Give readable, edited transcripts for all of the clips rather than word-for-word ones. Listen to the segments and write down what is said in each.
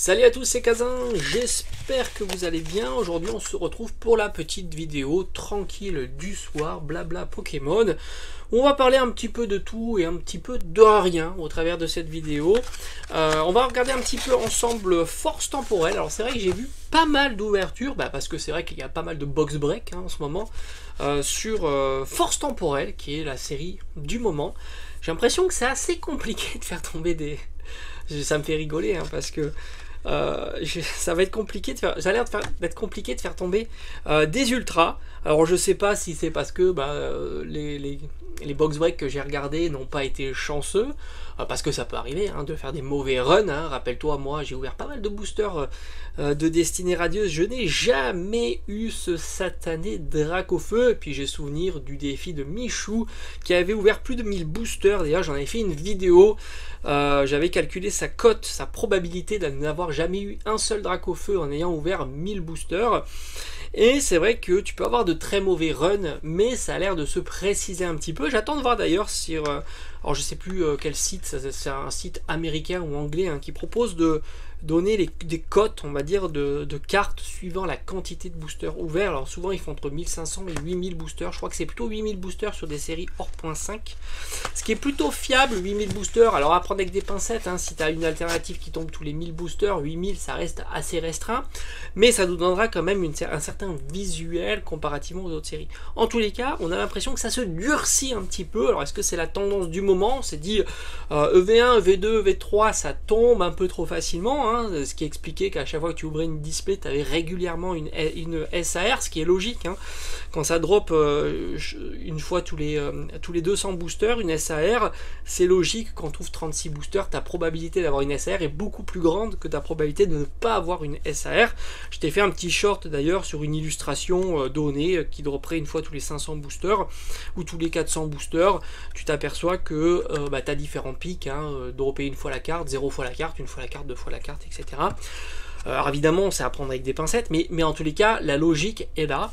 Salut à tous, c'est Kazin, j'espère que vous allez bien. Aujourd'hui on se retrouve pour la petite vidéo tranquille du soir, blabla Pokémon. On va parler un petit peu de tout et un petit peu de rien au travers de cette vidéo. On va regarder un petit peu ensemble Force Temporelle. Alors c'est vrai que j'ai vu pas mal d'ouvertures, parce que c'est vrai qu'il y a pas mal de box break en ce moment, sur Force Temporelle, qui est la série du moment. J'ai l'impression que c'est assez compliqué de faire tomber des... Ça me fait rigoler, parce que ça va être compliqué de faire, ça a l'air d'être compliqué de faire tomber des ultras. Alors je sais pas si c'est parce que les box breaks que j'ai regardés n'ont pas été chanceux, parce que ça peut arriver de faire des mauvais runs. Rappelle-toi, moi j'ai ouvert pas mal de boosters de Destinée Radieuse, je n'ai jamais eu ce satané Dracofeu. Et puis j'ai souvenir du défi de Michou qui avait ouvert plus de 1000 boosters. D'ailleurs j'en avais fait une vidéo, j'avais calculé sa cote, sa probabilité de n'avoir jamais eu un seul Dracofeu en ayant ouvert 1000 boosters. Et c'est vrai que tu peux avoir de très mauvais runs, mais ça a l'air de se préciser un petit peu. J'attends de voir d'ailleurs sur... alors je sais plus quel site, c'est un site américain ou anglais qui propose de donner des cotes, on va dire, de cartes suivant la quantité de boosters ouverts. Alors souvent ils font entre 1500 et 8000 boosters. Je crois que c'est plutôt 8000 boosters sur des séries hors .5. Ce qui est plutôt fiable, 8000 boosters. Alors à prendre avec des pincettes, si tu as une alternative qui tombe tous les 1000 boosters, 8000 ça reste assez restreint. Mais ça nous donnera quand même un certain visuel comparativement aux autres séries. En tous les cas, on a l'impression que ça se durcit un petit peu. Alors est-ce que c'est la tendance du moment? On s'est dit EV1, EV2, EV3 ça tombe un peu trop facilement, ce qui expliquait qu'à chaque fois que tu ouvrais une display, tu avais régulièrement une SAR, ce qui est logique. Quand ça drop une fois tous les 200 boosters, une SAR, c'est logique. Quand tu ouvres 36 boosters, ta probabilité d'avoir une SAR est beaucoup plus grande que ta probabilité de ne pas avoir une SAR. Je t'ai fait un petit short d'ailleurs sur une illustration donnée qui dropperait une fois tous les 500 boosters ou tous les 400 boosters. Tu t'aperçois que tu as différents pics, dropper une fois la carte, 0 fois la carte, une fois la carte, 2 fois la carte, etc. Alors évidemment c'est à prendre avec des pincettes, mais en tous les cas la logique est là.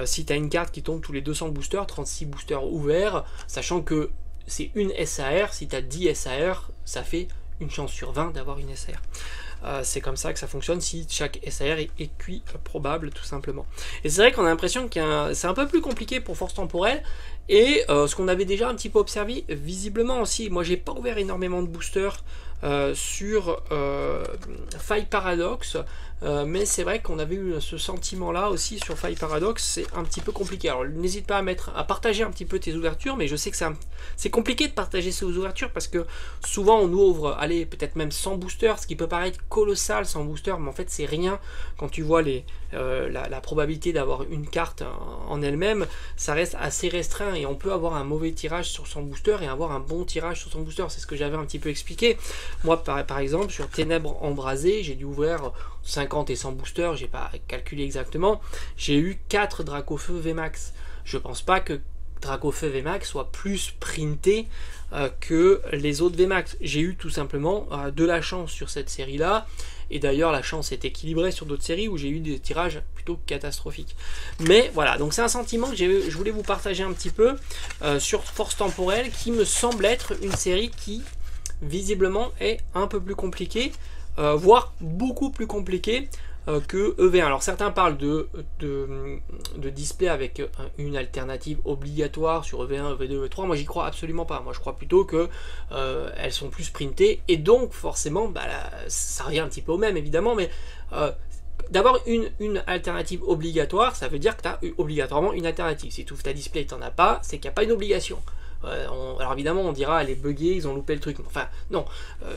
Si tu as une carte qui tombe tous les 200 boosters, 36 boosters ouverts, sachant que c'est une SAR, si tu as 10 SAR, ça fait une chance sur 20 d'avoir une SAR. C'est comme ça que ça fonctionne si chaque SAR est QI probable, tout simplement. Et c'est vrai qu'on a l'impression que c'est un peu plus compliqué pour Force Temporelle. Et ce qu'on avait déjà un petit peu observé, visiblement aussi, moi j'ai pas ouvert énormément de boosters sur Faille Paradox, mais c'est vrai qu'on avait eu ce sentiment là aussi sur Faille Paradox. C'est un petit peu compliqué. Alors n'hésite pas à partager un petit peu tes ouvertures, mais je sais que c'est compliqué de partager ces ouvertures parce que souvent on ouvre, allez, peut-être même 100 boosters, ce qui peut paraître colossal 100 boosters, mais en fait c'est rien quand tu vois la probabilité d'avoir une carte en elle-même. Ça reste assez restreint et on peut avoir un mauvais tirage sur son booster et avoir un bon tirage sur son booster. C'est ce que j'avais un petit peu expliqué. Moi par exemple sur Ténèbres Embrasées, j'ai dû ouvrir 50 et 100 boosters, j'ai pas calculé exactement, j'ai eu 4 Dracofeu VMAX. Je pense pas que Dracofeu VMAX soit plus printé que les autres VMAX. J'ai eu tout simplement de la chance sur cette série là, et d'ailleurs la chance est équilibrée sur d'autres séries où j'ai eu des tirages plutôt catastrophiques. Mais voilà, donc c'est un sentiment que je voulais vous partager un petit peu sur Force Temporelle, qui me semble être une série qui visiblement est un peu plus compliquée, voire beaucoup plus compliquée que EV1. Alors certains parlent de display avec une alternative obligatoire sur EV1, EV2, EV3. Moi j'y crois absolument pas. Moi je crois plutôt que elles sont plus sprintées et donc forcément ça revient un petit peu au même évidemment, mais d'avoir une alternative obligatoire, ça veut dire que tu as obligatoirement une alternative. Si tu ouvres ta display et tu n'en as pas, c'est qu'il n'y a pas une obligation. Alors évidemment on dira elle est buggée, ils ont loupé le truc, enfin non,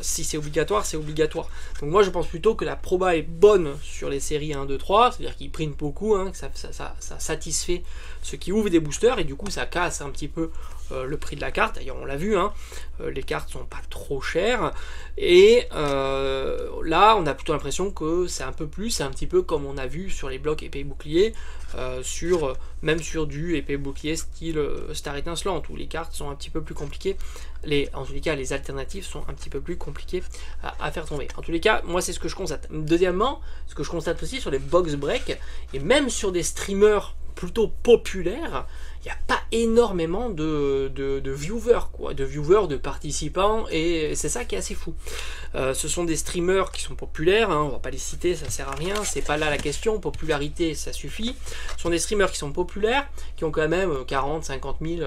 si c'est obligatoire, c'est obligatoire. Donc moi je pense plutôt que la proba est bonne sur les séries 1, 2, 3, c'est-à-dire qu'ils print beaucoup, que ça satisfait ceux qui ouvrent des boosters, et du coup ça casse un petit peu le prix de la carte. D'ailleurs on l'a vu, les cartes sont pas trop chères, et là on a plutôt l'impression que c'est un petit peu comme on a vu sur les blocs épée bouclier, même sur du épée bouclier style Star Étincelante, où les cartes sont un petit peu plus compliquées, en tous les cas les alternatives sont un petit peu plus compliquées à faire tomber. En tous les cas moi c'est ce que je constate. Deuxièmement, ce que je constate aussi sur les box break, et même sur des streamers plutôt populaires, il n'y a pas énormément de viewers, quoi, de participants, et c'est ça qui est assez fou. Ce sont des streamers qui sont populaires, hein, on va pas les citer, ça sert à rien, c'est pas là la question, popularité ça suffit. Ce sont des streamers qui sont populaires, qui ont quand même 40, 50 000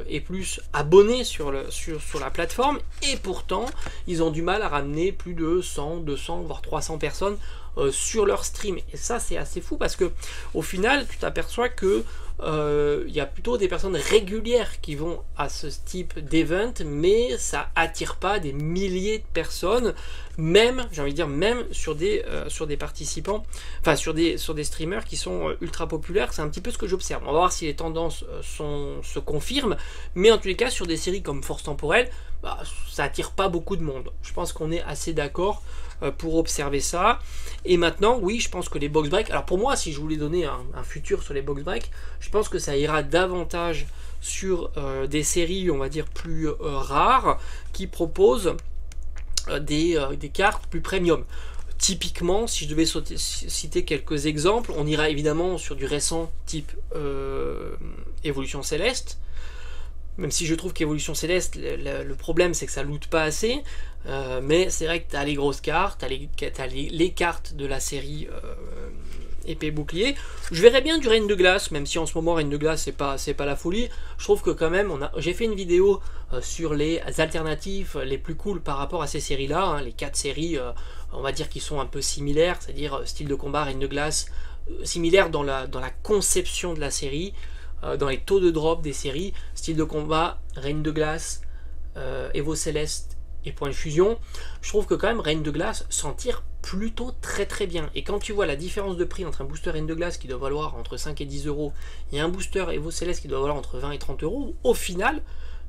et plus abonnés sur la plateforme, et pourtant ils ont du mal à ramener plus de 100, 200, voire 300 personnes sur leur stream. Et ça c'est assez fou parce que au final tu t'aperçois que il y a plutôt des personnes régulières qui vont à ce type d'event, mais ça attire pas des milliers de personnes, même, j'ai envie de dire, même sur des participants, enfin sur des streamers qui sont ultra populaires. C'est un petit peu ce que j'observe. On va voir si les tendances se confirment, mais en tous les cas sur des séries comme Force Temporelle, bah, ça attire pas beaucoup de monde. Je pense qu'on est assez d'accord pour observer ça. Et maintenant, oui, je pense que les box break, alors pour moi, si je voulais donner un futur sur les box break, je pense que ça ira davantage sur des séries, on va dire, plus rares, qui proposent des cartes plus premium. Typiquement, si je devais citer quelques exemples, on ira évidemment sur du récent type Évolution Céleste. Même si je trouve qu'Évolution Céleste, le problème c'est que ça loot pas assez, mais c'est vrai que tu as les grosses cartes, tu as les cartes de la série épée bouclier. Je verrais bien du Reine de Glace, même si en ce moment Reine de Glace c'est pas la folie. Je trouve que quand même, j'ai fait une vidéo sur les alternatives les plus cool par rapport à ces séries-là, hein, les 4 séries, on va dire qui sont un peu similaires, c'est-à-dire style de combat, Reine de Glace, similaire dans la conception de la série, dans les taux de drop des séries, style de combat, Reine de Glace, Evo Céleste et Point de Fusion. Je trouve que quand même Reine de Glace s'en tire plutôt très bien. Et quand tu vois la différence de prix entre un booster Reine de Glace qui doit valoir entre 5 et 10 euros et un booster Evo Céleste qui doit valoir entre 20 et 30 euros, au final,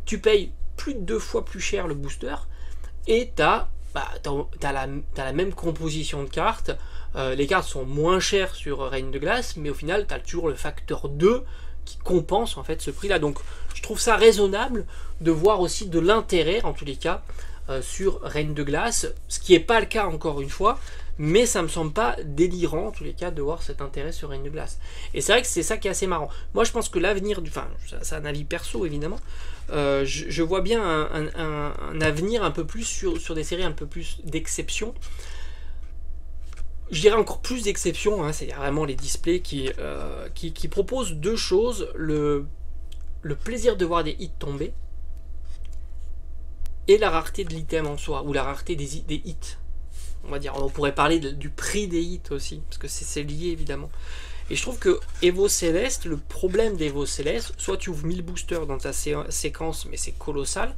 tu payes plus de 2 fois plus cher le booster et t'as la même composition de cartes. Les cartes sont moins chères sur Reine de Glace, mais au final, tu as toujours le facteur 2 qui compense en fait ce prix là. Donc je trouve ça raisonnable de voir aussi de l'intérêt en tous les cas sur Reine de Glace, ce qui n'est pas le cas encore une fois, mais ça me semble pas délirant en tous les cas de voir cet intérêt sur Reine de Glace. Et c'est vrai que c'est ça qui est assez marrant. Moi je pense que l'avenir, enfin c'est un avis perso évidemment, je vois bien un avenir un peu plus sur des séries un peu plus d'exception. Je dirais encore plus d'exceptions, hein, c'est vraiment les displays qui proposent deux choses, le plaisir de voir des hits tomber et la rareté de l'item en soi, ou la rareté des hits. On va dire, on pourrait parler du prix des hits aussi, parce que c'est lié évidemment. Et je trouve que Evo Céleste, le problème d'Evo Céleste, soit tu ouvres 1000 boosters dans ta séquence, mais c'est colossal,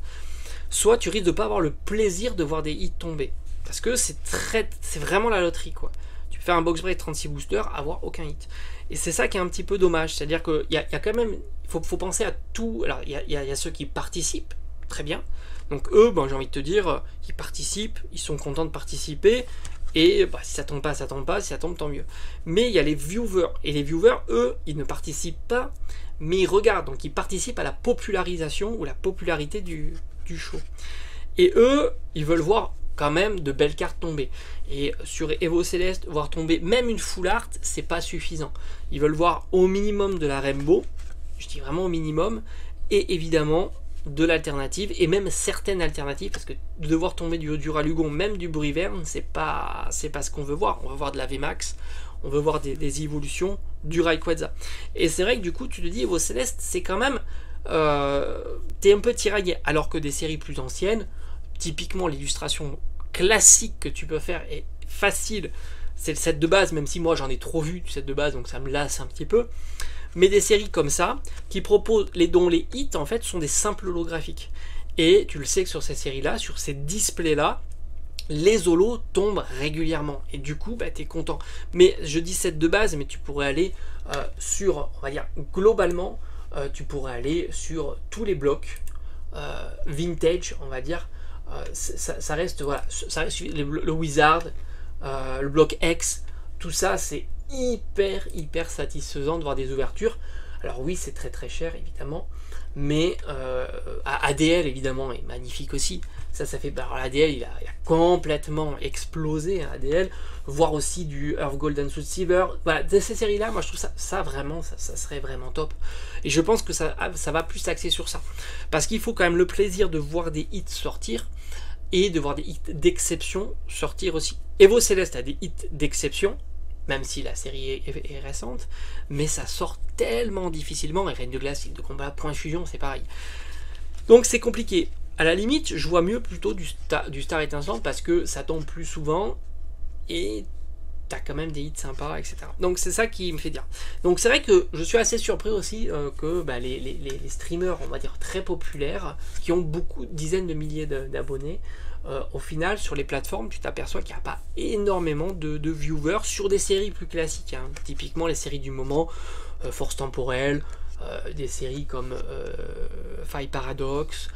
soit tu risques de ne pas avoir le plaisir de voir des hits tomber. Parce que c'est vraiment la loterie, quoi. Tu peux faire un box break 36 boosters, avoir aucun hit. Et c'est ça qui est un petit peu dommage. C'est-à-dire qu'il y a quand même, il faut penser à tout. Alors, il y a ceux qui participent, très bien. Donc eux, ben, j'ai envie de te dire, ils participent, ils sont contents de participer. Et bah, si ça tombe pas, ça tombe pas. Si ça tombe, tant mieux. Mais il y a les viewers. Et les viewers, eux, ils ne participent pas, mais ils regardent. Donc ils participent à la popularisation ou la popularité du show. Et eux, ils veulent voir quand même de belles cartes tomber. Et sur Evo Céleste, voir tomber même une full art, c'est pas suffisant. Ils veulent voir au minimum de la Rainbow, je dis vraiment au minimum, et évidemment de l'alternative, et même certaines alternatives, parce que de devoir tomber du Ralugon, même du Brivern, c'est pas ce qu'on veut voir. On veut voir de la VMAX, on veut voir des évolutions du Rayquaza. Et c'est vrai que du coup, tu te dis, Evo Céleste, c'est quand même... t'es un peu tiraillé, alors que des séries plus anciennes, typiquement l'illustration classique que tu peux faire est facile, c'est le set de base, même si moi j'en ai trop vu du set de base, donc ça me lasse un petit peu. Mais des séries comme ça, qui proposent, dont les hits en fait sont des simples holographiques. Et tu le sais que sur ces séries-là, sur ces displays-là, les holos tombent régulièrement. Et du coup, bah, tu es content. Mais je dis set de base, mais tu pourrais aller sur, on va dire, globalement, tu pourrais aller sur tous les blocs vintage, on va dire. Ça reste, voilà, ça reste le Wizard, le bloc X, tout ça, c'est hyper satisfaisant de voir des ouvertures. Alors oui, c'est très très cher évidemment, mais ADL évidemment est magnifique aussi. Ça fait... Alors l'ADL il a complètement explosé, hein, ADL, voire aussi du Earth Gold and Soul Silver. Voilà, de ces séries-là, moi je trouve ça vraiment, ça serait vraiment top. Et je pense que ça va plus s'axer sur ça. Parce qu'il faut quand même le plaisir de voir des hits sortir, et de voir des hits d'exception sortir aussi. Evo Céleste a des hits d'exception, même si la série est récente, mais ça sort tellement difficilement, et Reine de Glace, Île de Combat, Point Fusion, c'est pareil. Donc c'est compliqué. À la limite, je vois mieux plutôt du Star Étincelante, parce que ça tombe plus souvent, et t'as quand même des hits sympas, etc. Donc c'est ça qui me fait dire. Donc c'est vrai que je suis assez surpris aussi que les streamers, on va dire très populaires, qui ont beaucoup, dizaines de milliers d'abonnés, au final sur les plateformes, tu t'aperçois qu'il n'y a pas énormément de viewers sur des séries plus classiques, hein. Typiquement les séries du moment, Force Temporelle, des séries comme Faille Paradox,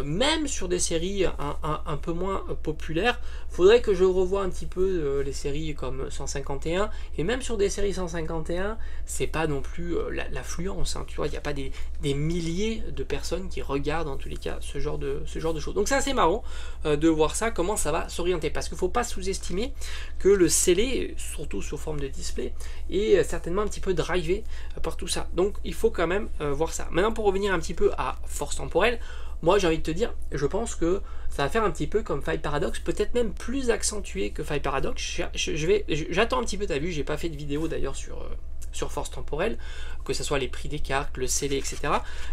même sur des séries un peu moins populaires. Faudrait que je revoie un petit peu les séries comme 151, et même sur des séries 151, c'est pas non plus l'affluence, hein, tu vois, il n'y a pas des milliers de personnes qui regardent en tous les cas ce genre de choses. Donc c'est assez marrant de voir ça, comment ça va s'orienter, parce qu'il ne faut pas sous-estimer que le scellé, surtout sous forme de display, est certainement un petit peu drivé par tout ça. Donc il faut quand même voir ça. Maintenant, pour revenir un petit peu à Force Temporelle, moi j'ai envie de te dire, je pense que ça va faire un petit peu comme Faille Paradox, peut-être même plus accentué que Faille Paradox. J'attends un petit peu, t'as vu, j'ai pas fait de vidéo d'ailleurs sur Force Temporelle, que ce soit les prix des cartes, le scellé, etc.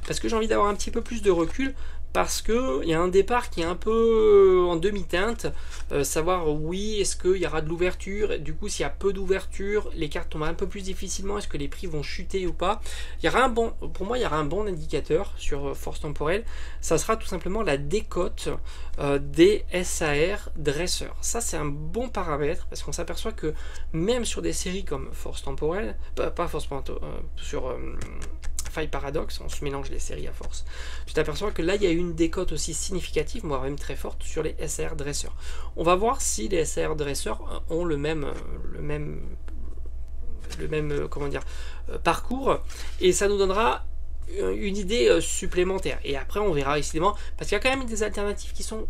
Parce que j'ai envie d'avoir un petit peu plus de recul, parce qu'il y a un départ qui est un peu en demi-teinte, savoir oui, est-ce qu'il y aura de l'ouverture, du coup s'il y a peu d'ouverture, les cartes tombent un peu plus difficilement, est-ce que les prix vont chuter ou pas. Pour moi il y aura un bon indicateur sur Force Temporelle, ça sera tout simplement la décote des SAR dresseurs. Ça c'est un bon paramètre, parce qu'on s'aperçoit que même sur des séries comme Force Temporelle, pas Force Temporelle, sur Faille Paradox, on se mélange les séries à force, tu t'aperçois que là il y a une décote aussi significative, voire même très forte, sur les SAR dresseurs. On va voir si les SAR dresseurs ont le même comment dire, parcours, et ça nous donnera une idée supplémentaire. Et après on verra décidément, parce qu'il y a quand même des alternatives qui sont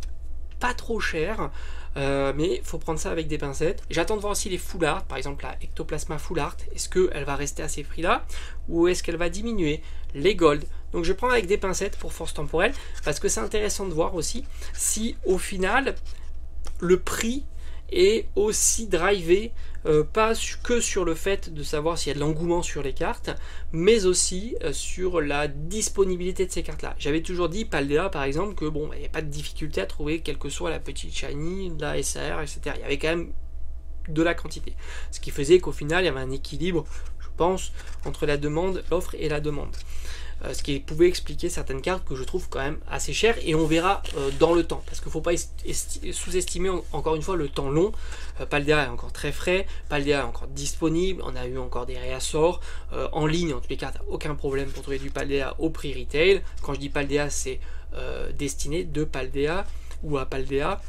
pas trop chères, mais il faut prendre ça avec des pincettes. J'attends de voir aussi les full art, par exemple la Ectoplasma full art, est-ce qu'elle va rester à ces prix là, ou est-ce qu'elle va diminuer, les gold. Donc je prends avec des pincettes pour Force Temporelle, parce que c'est intéressant de voir aussi si au final le prix est aussi drivé, pas que sur le fait de savoir s'il y a de l'engouement sur les cartes, mais aussi sur la disponibilité de ces cartes là. J'avais toujours dit, Paldea par exemple, que bon, il n'y a pas de difficulté à trouver quelle que soit la petite shiny, la SAR, etc. Il y avait quand même de la quantité, ce qui faisait qu'au final il y avait un équilibre, je pense, entre la demande, l'offre et la demande. Ce qui pouvait expliquer certaines cartes que je trouve quand même assez chères, et on verra dans le temps, parce qu'il ne faut pas sous-estimer encore une fois le temps long. Paldea est encore très frais, Paldea est encore disponible, on a eu encore des réassorts en ligne, en tous les cas aucun problème pour trouver du Paldea au prix retail. Quand je dis Paldea, c'est destiné de Paldea ou à Paldea,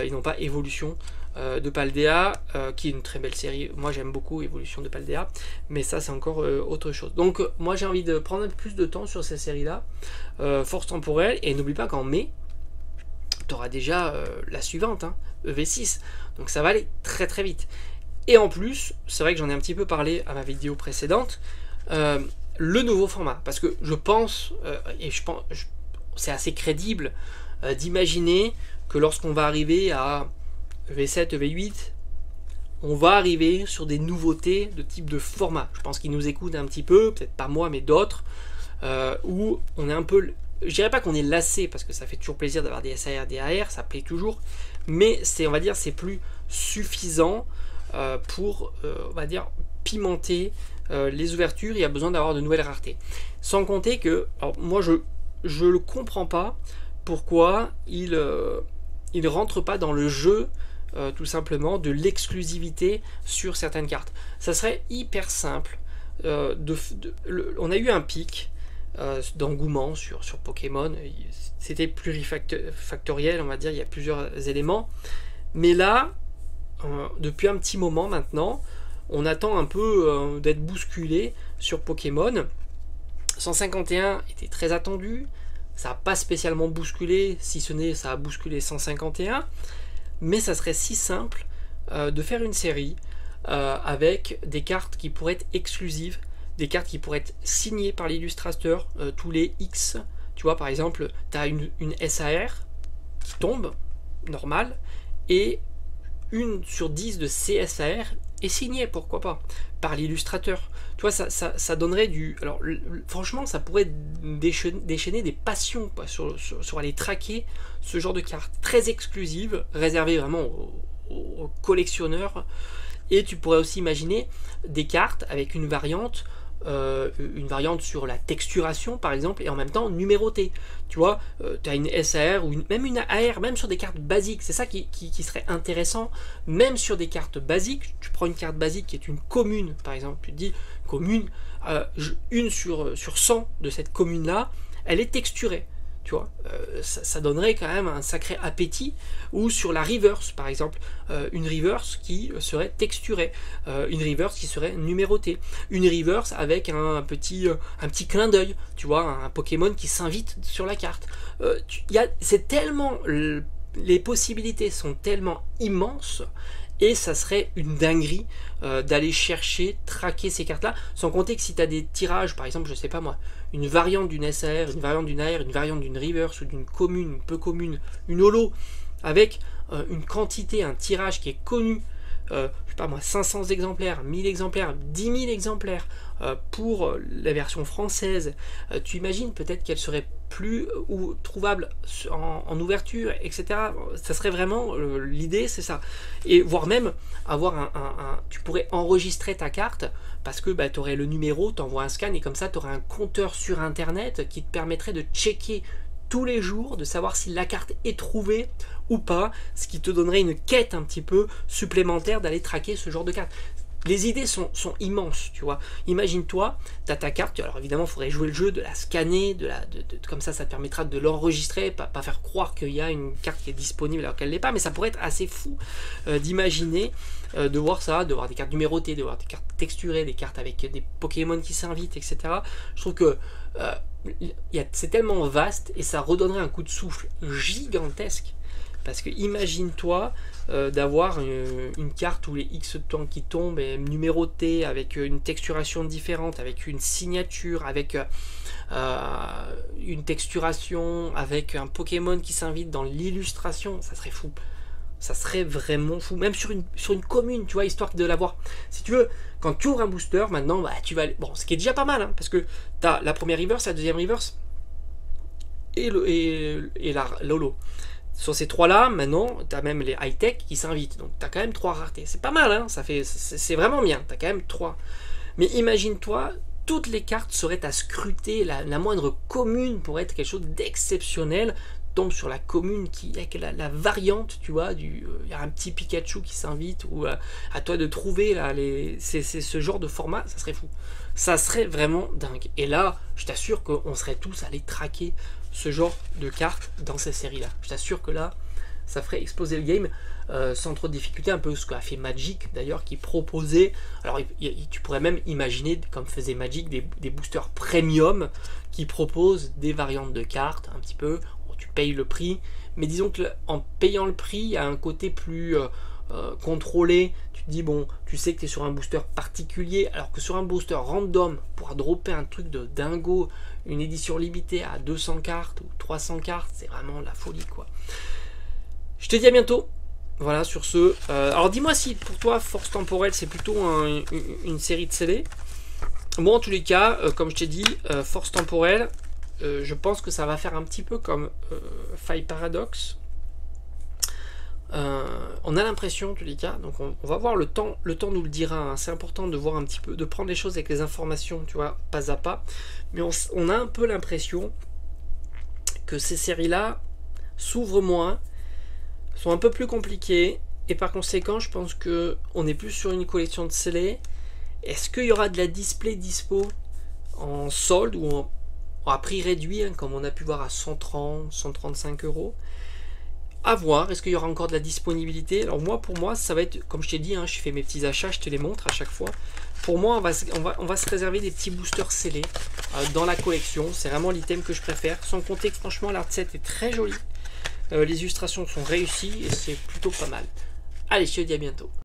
et non pas Évolution de Paldea, qui est une très belle série. Moi j'aime beaucoup Évolution de Paldea, mais ça c'est encore autre chose. Donc moi j'ai envie de prendre un peu plus de temps sur ces séries là, Force Temporelle, et n'oublie pas qu'en mai tu auras déjà la suivante, hein, EV6, donc ça va aller très très vite. Et en plus, c'est vrai que j'en ai un petit peu parlé à ma vidéo précédente, le nouveau format, parce que je pense, et je pense c'est assez crédible d'imaginer que lorsqu'on va arriver à EV7, EV8, on va arriver sur des nouveautés de type de format. Je pense qu'ils nous écoutent un petit peu, peut-être pas moi, mais d'autres, où on est un peu, je dirais pas qu'on est lassé, parce que ça fait toujours plaisir d'avoir des SAR, des AR, ça plaît toujours, mais c'est, on va dire, c'est plus suffisant pour, on va dire, pimenter les ouvertures. Il y a besoin d'avoir de nouvelles raretés. Sans compter que, alors moi je le comprends pas, pourquoi il rentre pas dans le jeu tout simplement de l'exclusivité sur certaines cartes. Ça serait hyper simple. On a eu un pic d'engouement sur Pokémon. C'était plurifactoriel, on va dire, il y a plusieurs éléments. Mais là, depuis un petit moment maintenant, on attend un peu d'être bousculé sur Pokémon. 151 était très attendu, ça n'a pas spécialement bousculé, si ce n'est ça a bousculé 151, mais ça serait si simple de faire une série avec des cartes qui pourraient être exclusives, des cartes qui pourraient être signées par l'illustrateur tous les X. Tu vois, par exemple, tu as une SAR qui tombe, normal, et 1 sur 10 de CSAR est signée, pourquoi pas, par l'illustrateur. Tu vois, ça donnerait du... Alors, franchement, ça pourrait déchaîner des passions quoi, sur aller traquer ce genre de cartes très exclusives, réservées vraiment aux collectionneurs. Et tu pourrais aussi imaginer des cartes avec une variante sur la texturation par exemple, et en même temps numérotée. Tu vois, tu as une SAR ou même une AR, même sur des cartes basiques. C'est ça qui serait intéressant. Même sur des cartes basiques, tu prends une carte basique qui est une commune, par exemple, tu te dis commune, une sur 100 de cette commune là, elle est texturée. Tu vois, ça donnerait quand même un sacré appétit. Ou sur la reverse par exemple, une reverse qui serait texturée, une reverse qui serait numérotée, une reverse avec un petit clin d'œil, tu vois, un Pokémon qui s'invite sur la carte. C'est tellement, les possibilités sont tellement immenses. Et ça serait une dinguerie d'aller chercher, traquer ces cartes-là. Sans compter que si tu as des tirages, par exemple, je sais pas moi, une variante d'une SAR, une variante d'une AR, une variante d'une reverse ou d'une commune, peu commune, une holo, avec une quantité, un tirage qui est connu, je sais pas moi, 500 exemplaires, 1000 exemplaires, 10 000 exemplaires pour la version française, tu imagines peut-être qu'elle serait plus ou trouvable en ouverture, etc. Ça serait vraiment l'idée, c'est ça. Et voire même avoir tu pourrais enregistrer ta carte parce que tu aurais le numéro, tu envoies un scan et comme ça tu aurais un compteur sur internet qui te permettrait de checker tous les jours, de savoir si la carte est trouvée ou pas, ce qui te donnerait une quête un petit peu supplémentaire d'aller traquer ce genre de carte. Les idées sont immenses, tu vois. Imagine-toi, tu as ta carte, alors évidemment, il faudrait jouer le jeu, de la scanner, comme ça te permettra de l'enregistrer, pas faire croire qu'il y a une carte qui est disponible alors qu'elle ne l'est pas, mais ça pourrait être assez fou d'imaginer, de voir ça, de voir des cartes numérotées, de voir des cartes texturées, des cartes avec des Pokémon qui s'invitent, etc. Je trouve que c'est tellement vaste et ça redonnerait un coup de souffle gigantesque. Parce que imagine-toi d'avoir une carte où les X temps qui tombent est numérotée, avec une texturation différente, avec une signature, avec une texturation, avec un Pokémon qui s'invite dans l'illustration, ça serait fou. Ça serait vraiment fou. Même sur une commune, tu vois, histoire de l'avoir. Si tu veux, quand tu ouvres un booster, maintenant, tu vas aller... Bon, ce qui est déjà pas mal, hein, parce que tu as la première reverse, la deuxième reverse, et la Lolo. Sur ces trois-là, maintenant, tu as même les high-tech qui s'invitent. Donc, tu as quand même 3 raretés. C'est pas mal, hein, c'est vraiment bien. Tu as quand même 3. Mais imagine-toi, toutes les cartes seraient à scruter. La moindre commune pourrait être quelque chose d'exceptionnel. Tombe sur la commune avec la variante, tu vois, il y a un petit Pikachu qui s'invite, ou à toi de trouver là, ce genre de format, ça serait fou. Ça serait vraiment dingue. Et là, je t'assure qu'on serait tous allés traquer ce genre de cartes dans ces séries-là. Je t'assure que là, ça ferait exploser le game sans trop de difficulté, un peu ce qu'a fait Magic d'ailleurs, qui proposait, alors tu pourrais même imaginer, comme faisait Magic, des boosters premium qui proposent des variantes de cartes, un petit peu, tu payes le prix, mais disons qu'en payant le prix, il y a un côté plus contrôlé. Tu te dis, bon, tu sais que tu es sur un booster particulier, alors que sur un booster random, pour dropper un truc de dingo, une édition limitée à 200 cartes ou 300 cartes, c'est vraiment la folie, quoi. Je te dis à bientôt. Voilà, sur ce. Alors dis-moi si pour toi Force Temporelle c'est plutôt une série de scellés. Bon, en tous les cas, comme je t'ai dit, Force Temporelle, je pense que ça va faire un petit peu comme Faille Paradox. On a l'impression, en tous les cas, donc on va voir, le temps nous le dira, hein. C'est important de voir un petit peu, de prendre les choses avec les informations, tu vois, pas à pas. Mais on a un peu l'impression que ces séries-là s'ouvrent moins, sont un peu plus compliquées, et par conséquent, je pense que on est plus sur une collection de scellés. Est-ce qu'il y aura de la display dispo en solde ou à prix réduit, hein, comme on a pu voir à 130, 135 €? à voir. Est-ce qu'il y aura encore de la disponibilité? Alors moi, pour moi, ça va être, comme je t'ai dit, hein, je fais mes petits achats, je te les montre à chaque fois. Pour moi, on va se réserver des petits boosters scellés dans la collection. C'est vraiment l'item que je préfère. Sans compter que franchement, l'art set est très joli. Les illustrations sont réussies et c'est plutôt pas mal. Allez, je te dis à bientôt.